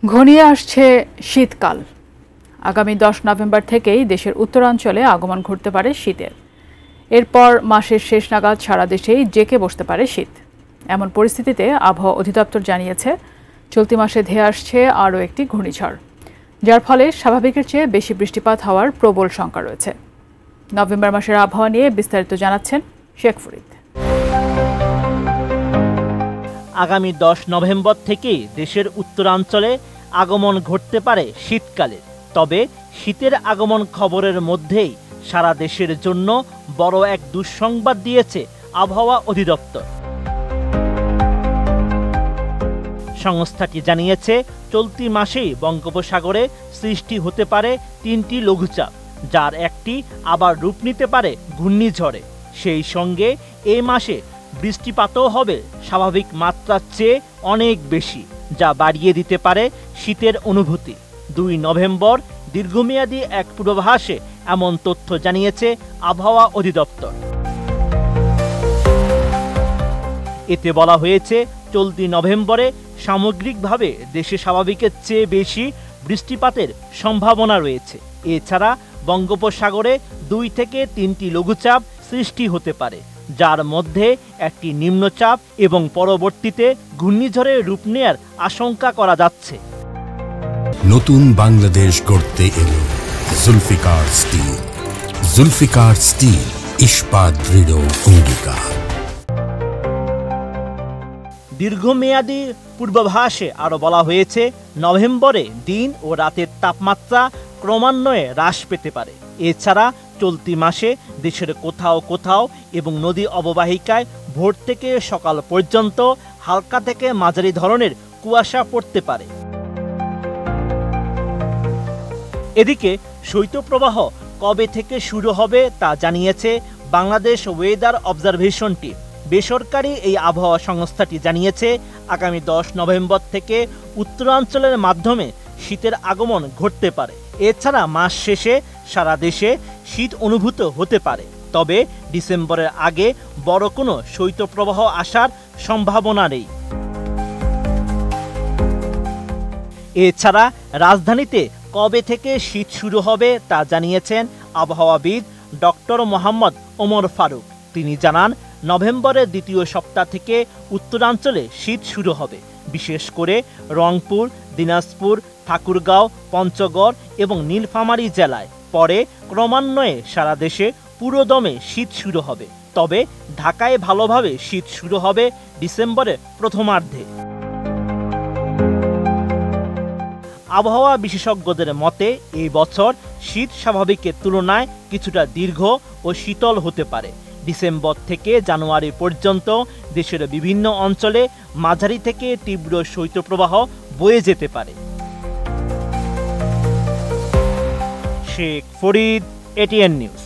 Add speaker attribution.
Speaker 1: ঘনিয়ে আসছে শীতকাল। আগামী 10 নভেম্বর থেকেই দেশের উত্তরাঞ্চলে আগমন ঘটতে পারে শীতের। এরপর মাসের শেষ নাগাদ সারা দেশেই জেঁকে বসতে পারে শীত। এমন পরিস্থিতিতে আবহাওয়া অধিদপ্তর জানিয়েছে চলতি মাসে ধেয়ে আসছে আরও একটি ঘূর্ণিঝড়, যার ফলে স্বাভাবিকের চেয়ে বেশি বৃষ্টিপাত হওয়ার প্রবল শঙ্কা রয়েছে। নভেম্বর মাসের আবহাওয়া নিয়ে বিস্তারিত জানাচ্ছেন শেখ ফরিদ।
Speaker 2: আগামী 10 নভেম্বর থেকে দেশের উত্তরাঞ্চলে আগমন ঘটতে পারে শীতকালের। তবে শীতের আগমন খবরের মধ্যেই সারা দেশের জন্য বড় এক দুঃসংবাদ দিয়েছে আবহাওয়া অধিদপ্তর। সংস্থাটি জানিয়েছে চলতি মাসেই বঙ্গোপসাগরে সৃষ্টি হতে পারে 3টি লঘুচাপ, যার একটি আবার রূপ নিতে পারে ঘূর্ণিঝড়ে। সেই সঙ্গে এই মাসে বৃষ্টিপাতও হবে স্বাভাবিক মাত্রার চেয়ে অনেক বেশি, যা বাড়িয়ে দিতে পারে শীতের অনুভূতি। 2 নভেম্বর দীর্ঘমেয়াদী এক পূর্বাভাসে এমন তথ্য জানিয়েছে আবহাওয়া অধিদপ্তর। এতে বলা হয়েছে চলতি নভেম্বরে সামগ্রিকভাবে দেশে স্বাভাবিকের চেয়ে বেশি বৃষ্টিপাতের সম্ভাবনা রয়েছে। এছাড়া বঙ্গোপসাগরে 2 থেকে 3টি লঘুচাপ সৃষ্টি হতে পারে, যার মধ্যে একটি নিম্নচাপ এবং পরবর্তীতে ঘূর্ণিঝড়ের রূপ নেয়ার আশঙ্কা করা যাচ্ছে।
Speaker 3: নতুন বাংলাদেশ গড়তে এলো জুলফিকার স্টিল। জুলফিকার স্টিল, ইস্পাত দৃঢ় অঙ্গীকার।
Speaker 2: দীর্ঘমেয়াদী পূর্বাভাসে আরও বলা হয়েছে নভেম্বরে দিন ও রাতের তাপমাত্রা ক্রমান্বয়ে হ্রাস পেতে পারে। এছাড়া চলতি মাসে দেশের কোথাও কোথাও এবং নদী অববাহিকায় ভোর থেকে সকাল পর্যন্ত হালকা থেকে মাঝারি ধরনের কুয়াশা পড়তে পারে। এদিকে শৈত্যপ্রবাহ কবে থেকে শুরু হবে তা জানিয়েছে বাংলাদেশ ওয়েদার অবজারভেশন টিম। বেসরকারি এই আবহাওয়া সংস্থাটি জানিয়েছে আগামী 10 নভেম্বর থেকে উত্তরাঞ্চলের মাধ্যমে শীতের আগমন ঘটতে পারে। এছাড়া মাস শেষে সারা দেশে শীত অনুভূত হতে পারে, তবে ডিসেম্বরের আগে বড় কোনো শৈত্যপ্রবাহ আসার সম্ভাবনা নেই। এছাড়া রাজধানীতে কবে থেকে শীত শুরু হবে তা জানিয়েছেন আবহাওয়াবিদ ডক্টর মোহাম্মদ ওমর ফারুক। তিনি জানান, নভেম্বরের দ্বিতীয় সপ্তাহ থেকে উত্তরাঞ্চলে শীত শুরু হবে, বিশেষ করে রংপুর, দিনাজপুর, ঠাকুরগাঁও, পঞ্চগড় এবং নীলফামারী জেলায়। পরে ক্রমান্বয়ে সারা দেশে পুরোদমে শীত শুরু হবে, তবে ঢাকায় ভালোভাবে শীত শুরু হবে ডিসেম্বরের প্রথমার্ধে। আবহাওয়া বিশেষজ্ঞদের মতে এই বছর শীত স্বাভাবিকের তুলনায় কিছুটা দীর্ঘ ও শীতল হতে পারে। ডিসেম্বর থেকে জানুয়ারি পর্যন্ত দেশের বিভিন্ন অঞ্চলে মাঝারি থেকে তীব্র শৈত্যপ্রবাহ বয়ে যেতে পারে। Sheikh Farid, ATN news.